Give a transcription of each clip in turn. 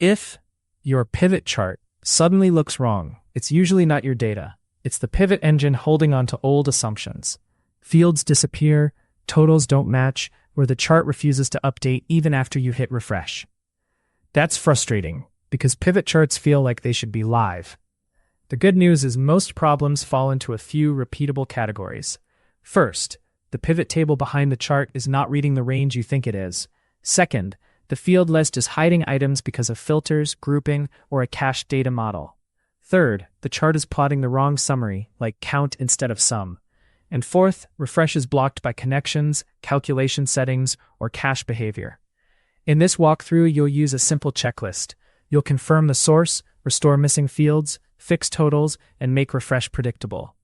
If your pivot chart suddenly looks wrong, it's usually not your data. It's the pivot engine holding on to old assumptions. Fields disappear, totals don't match, or the chart refuses to update even after you hit refresh. That's frustrating, because pivot charts feel like they should be live. The good news is most problems fall into a few repeatable categories. First, the pivot table behind the chart is not reading the range you think it is. Second, the field list is hiding items because of filters, grouping, or a cached data model. Third, the chart is plotting the wrong summary, like count instead of sum. And fourth, refresh is blocked by connections, calculation settings, or cache behavior. In this walkthrough, you'll use a simple checklist. You'll confirm the source, restore missing fields, fix totals, and make refresh predictable.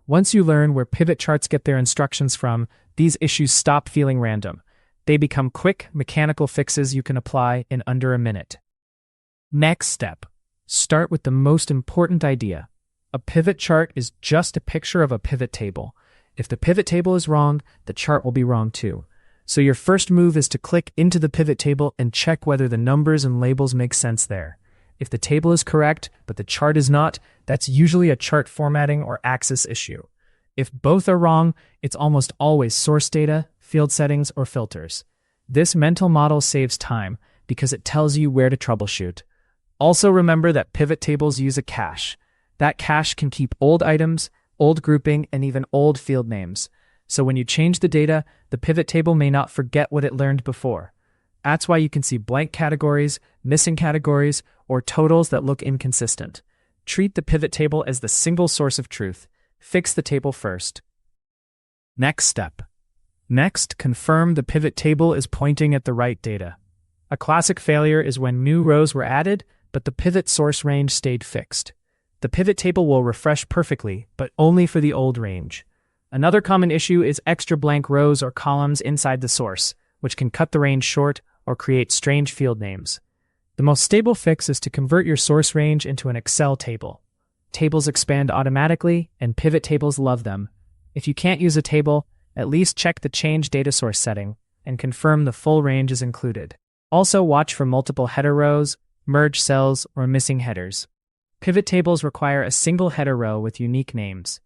Once you learn where pivot charts get their instructions from, these issues stop feeling random. They become quick, mechanical fixes you can apply in under a minute. Next step. Start with the most important idea. A pivot chart is just a picture of a pivot table. If the pivot table is wrong, the chart will be wrong too. So your first move is to click into the pivot table and check whether the numbers and labels make sense there. If the table is correct, but the chart is not, that's usually a chart formatting or axis issue. If both are wrong, it's almost always source data, field settings, or filters. This mental model saves time because it tells you where to troubleshoot. Also remember that pivot tables use a cache. That cache can keep old items, old grouping, and even old field names. So when you change the data, the pivot table may not forget what it learned before. That's why you can see blank categories, missing categories, or totals that look inconsistent. Treat the pivot table as the single source of truth. Fix the table first. Next step. Next, confirm the pivot table is pointing at the right data. A classic failure is when new rows were added, but the pivot source range stayed fixed. The pivot table will refresh perfectly, but only for the old range. Another common issue is extra blank rows or columns inside the source, which can cut the range short or create strange field names. The most stable fix is to convert your source range into an Excel table. Tables expand automatically, and pivot tables love them. If you can't use a table, at least check the Change Data Source setting and confirm the full range is included. Also watch for multiple header rows, merged cells, or missing headers. Pivot tables require a single header row with unique names.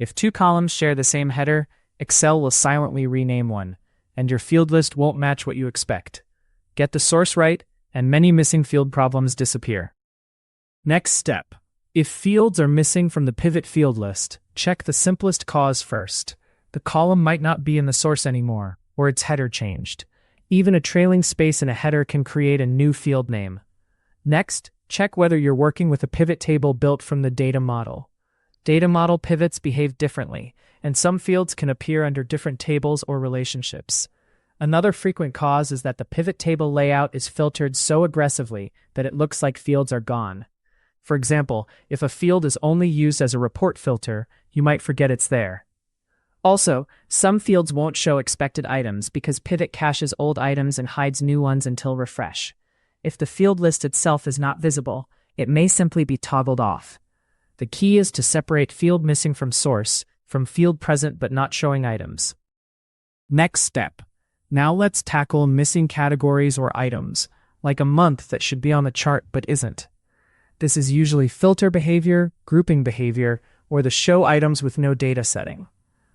If two columns share the same header, Excel will silently rename one, and your field list won't match what you expect. Get the source right, and many missing field problems disappear. Next step. If fields are missing from the pivot field list, check the simplest cause first. The column might not be in the source anymore, or its header changed. Even a trailing space in a header can create a new field name. Next, check whether you're working with a pivot table built from the data model. Data model pivots behave differently, and some fields can appear under different tables or relationships. Another frequent cause is that the pivot table layout is filtered so aggressively that it looks like fields are gone. For example, if a field is only used as a report filter, you might forget it's there. Also, some fields won't show expected items because pivot caches old items and hides new ones until refresh. If the field list itself is not visible, it may simply be toggled off. The key is to separate field missing from source, from field present but not showing items. Next step. Now let's tackle missing categories or items, like a month that should be on the chart but isn't. This is usually filter behavior, grouping behavior, or the show items with no data setting.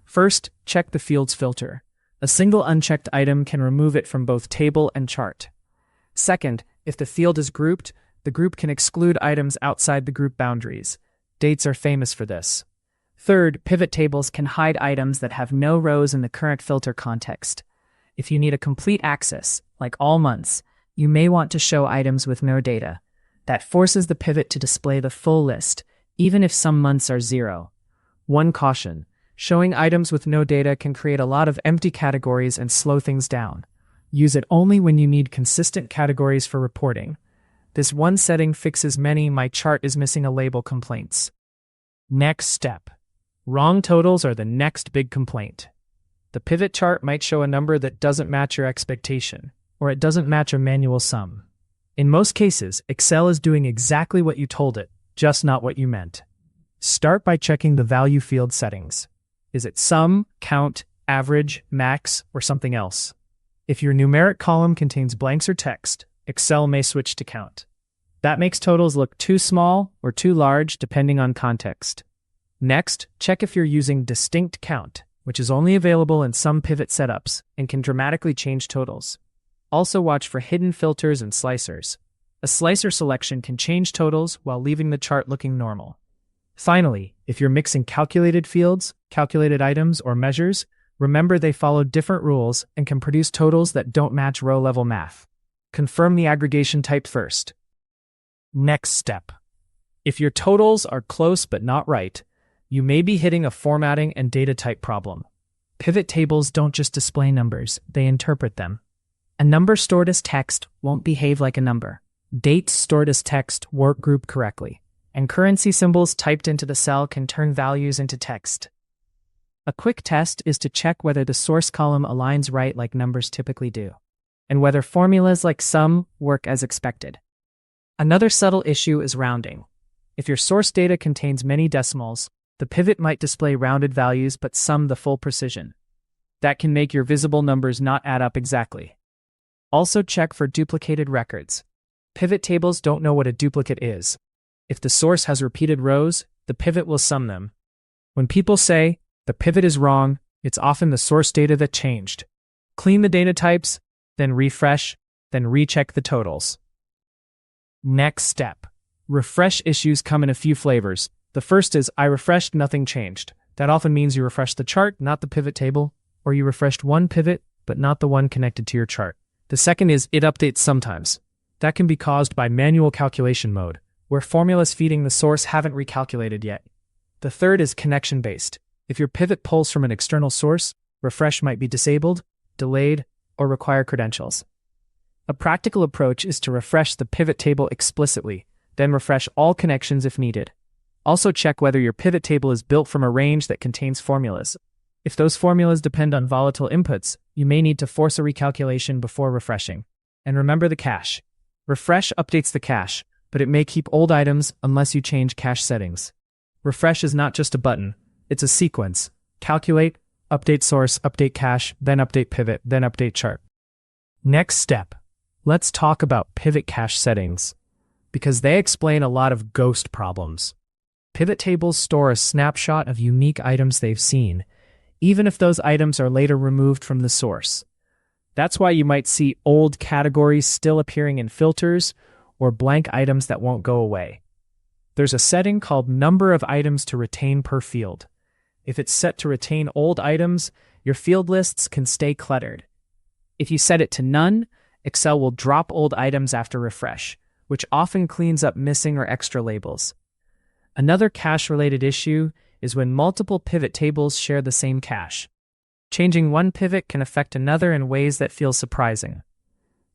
First, check the field's filter. A single unchecked item can remove it from both table and chart. Second, if the field is grouped, the group can exclude items outside the group boundaries. Dates are famous for this. Third, pivot tables can hide items that have no rows in the current filter context. If you need a complete axis, like all months, you may want to show items with no data. That forces the pivot to display the full list, even if some months are 0. One caution: showing items with no data can create a lot of empty categories and slow things down. Use it only when you need consistent categories for reporting. This one setting fixes many "my chart is missing a label" complaints. Next step. Wrong totals are the next big complaint. The pivot chart might show a number that doesn't match your expectation, or it doesn't match a manual sum. In most cases, Excel is doing exactly what you told it, just not what you meant. Start by checking the value field settings. Is it sum, count, average, max, or something else? If your numeric column contains blanks or text, Excel may switch to count. That makes totals look too small or too large depending on context. Next, check if you're using distinct count, which is only available in some pivot setups and can dramatically change totals. Also watch for hidden filters and slicers. A slicer selection can change totals while leaving the chart looking normal. Finally, if you're mixing calculated fields, calculated items, or measures, remember they follow different rules and can produce totals that don't match row-level math. Confirm the aggregation type first. Next step. If your totals are close but not right, you may be hitting a formatting and data type problem. Pivot tables don't just display numbers, they interpret them. A number stored as text won't behave like a number. Dates stored as text won't group correctly, and currency symbols typed into the cell can turn values into text. A quick test is to check whether the source column aligns right like numbers typically do, and whether formulas like sum work as expected. Another subtle issue is rounding. If your source data contains many decimals, the pivot might display rounded values but sum the full precision. That can make your visible numbers not add up exactly. Also check for duplicated records. Pivot tables don't know what a duplicate is. If the source has repeated rows, the pivot will sum them. When people say, the pivot is wrong, it's often the source data that changed. Clean the data types, then refresh, then recheck the totals. Next step. Refresh issues come in a few flavors. The first is, I refreshed, nothing changed. That often means you refreshed the chart, not the pivot table, or you refreshed one pivot, but not the one connected to your chart. The second is, it updates sometimes. That can be caused by manual calculation mode, where formulas feeding the source haven't recalculated yet. The third is connection-based. If your pivot pulls from an external source, refresh might be disabled, delayed, or require credentials. A practical approach is to refresh the pivot table explicitly, then refresh all connections if needed. Also check whether your pivot table is built from a range that contains formulas. If those formulas depend on volatile inputs, you may need to force a recalculation before refreshing. And remember the cache. Refresh updates the cache, but it may keep old items unless you change cache settings. Refresh is not just a button, it's a sequence. Calculate, update source, update cache, then update pivot, then update chart. Next step. Let's talk about pivot cache settings, because they explain a lot of ghost problems. Pivot tables store a snapshot of unique items they've seen, even if those items are later removed from the source. That's why you might see old categories still appearing in filters or blank items that won't go away. There's a setting called number of items to retain per field. If it's set to retain old items, your field lists can stay cluttered. If you set it to none, Excel will drop old items after refresh, which often cleans up missing or extra labels. Another cache-related issue is when multiple pivot tables share the same cache. Changing one pivot can affect another in ways that feel surprising.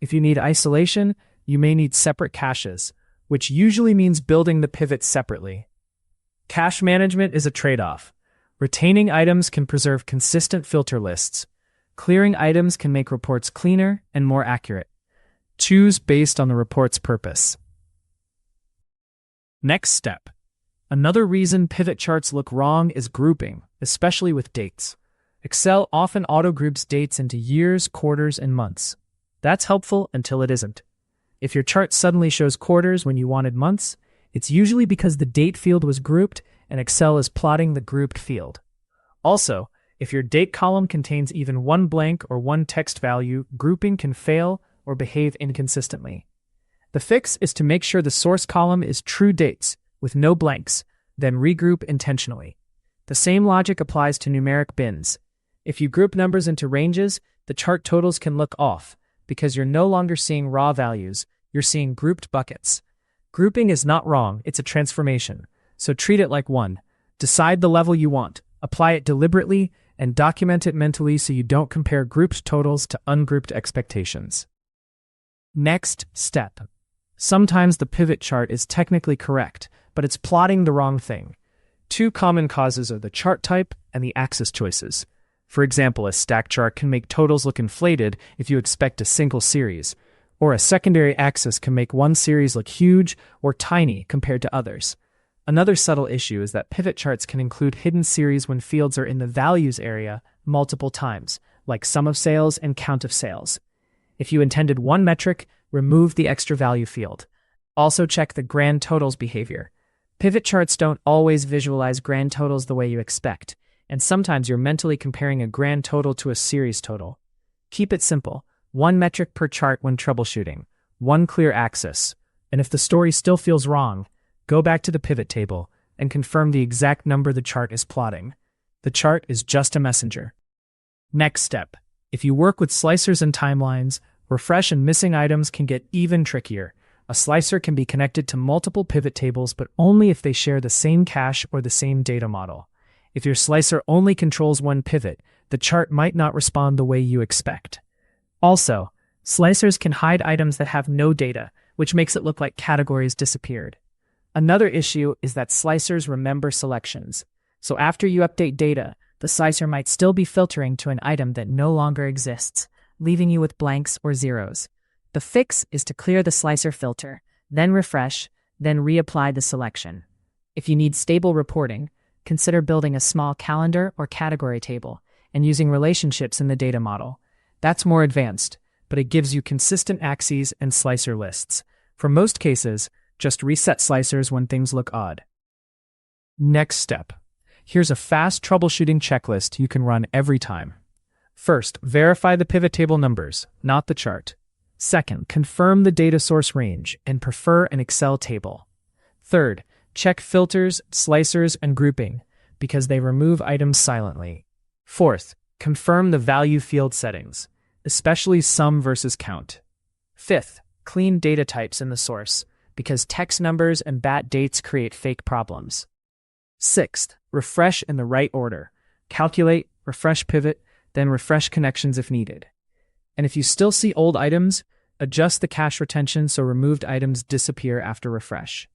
If you need isolation, you may need separate caches, which usually means building the pivots separately. Cache management is a trade-off. Retaining items can preserve consistent filter lists. Clearing items can make reports cleaner and more accurate. Choose based on the report's purpose. Next step. Another reason pivot charts look wrong is grouping, especially with dates. Excel often auto-groups dates into years, quarters, and months. That's helpful until it isn't. If your chart suddenly shows quarters when you wanted months, it's usually because the date field was grouped and Excel is plotting the grouped field. Also, if your date column contains even one blank or one text value, grouping can fail or behave inconsistently. The fix is to make sure the source column is true dates with no blanks, then regroup intentionally. The same logic applies to numeric bins. If you group numbers into ranges, the chart totals can look off because you're no longer seeing raw values, you're seeing grouped buckets. Grouping is not wrong, it's a transformation, so treat it like one. Decide the level you want, apply it deliberately, and document it mentally so you don't compare grouped totals to ungrouped expectations. Next step. Sometimes the pivot chart is technically correct, but it's plotting the wrong thing. Two common causes are the chart type and the axis choices. For example, a stack chart can make totals look inflated if you expect a single series, or a secondary axis can make one series look huge or tiny compared to others. Another subtle issue is that pivot charts can include hidden series when fields are in the values area multiple times, like sum of sales and count of sales. If you intended one metric, remove the extra value field. Also check the grand totals behavior. Pivot charts don't always visualize grand totals the way you expect, and sometimes you're mentally comparing a grand total to a series total. Keep it simple. One metric per chart when troubleshooting. One clear axis. And if the story still feels wrong, go back to the pivot table and confirm the exact number the chart is plotting. The chart is just a messenger. Next step. If you work with slicers and timelines, refresh and missing items can get even trickier. A slicer can be connected to multiple pivot tables, but only if they share the same cache or the same data model. If your slicer only controls one pivot, the chart might not respond the way you expect. Also, slicers can hide items that have no data, which makes it look like categories disappeared. Another issue is that slicers remember selections. So after you update data, the slicer might still be filtering to an item that no longer exists, leaving you with blanks or zeros. The fix is to clear the slicer filter, then refresh, then reapply the selection. If you need stable reporting, consider building a small calendar or category table and using relationships in the data model. That's more advanced, but it gives you consistent axes and slicer lists. For most cases, just reset slicers when things look odd. Next step. Here's a fast troubleshooting checklist you can run every time. First, verify the pivot table numbers, not the chart. Second, confirm the data source range and prefer an Excel table. Third, check filters, slicers, and grouping because they remove items silently. Fourth, confirm the value field settings, especially sum versus count. Fifth, clean data types in the source because text numbers and bat dates create fake problems. Sixth, refresh in the right order. Calculate, refresh pivot, then refresh connections if needed. And if you still see old items, adjust the cache retention so removed items disappear after refresh.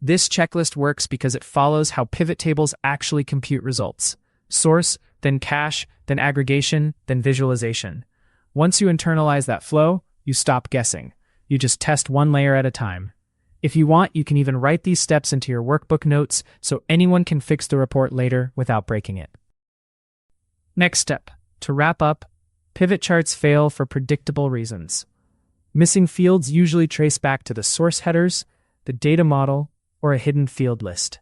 This checklist works because it follows how pivot tables actually compute results. Source, then cache, then aggregation, then visualization. Once you internalize that flow, you stop guessing. You just test one layer at a time. If you want, you can even write these steps into your workbook notes so anyone can fix the report later without breaking it. Next step. To wrap up, pivot charts fail for predictable reasons. Missing fields usually trace back to the source headers, the data model, or a hidden field list.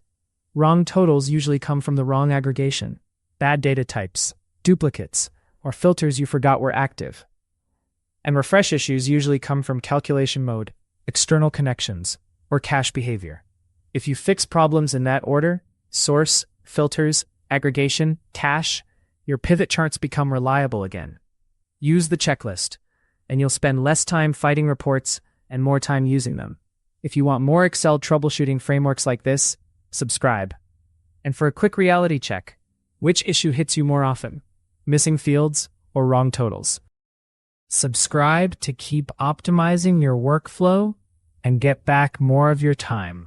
Wrong totals usually come from the wrong aggregation, bad data types, duplicates, or filters you forgot were active. And refresh issues usually come from calculation mode, external connections, or cache behavior. If you fix problems in that order, source, filters, aggregation, cache, your pivot charts become reliable again. Use the checklist, and you'll spend less time fighting reports and more time using them. If you want more Excel troubleshooting frameworks like this, subscribe. And for a quick reality check, which issue hits you more often? Missing fields or wrong totals? Subscribe to keep optimizing your workflow and get back more of your time.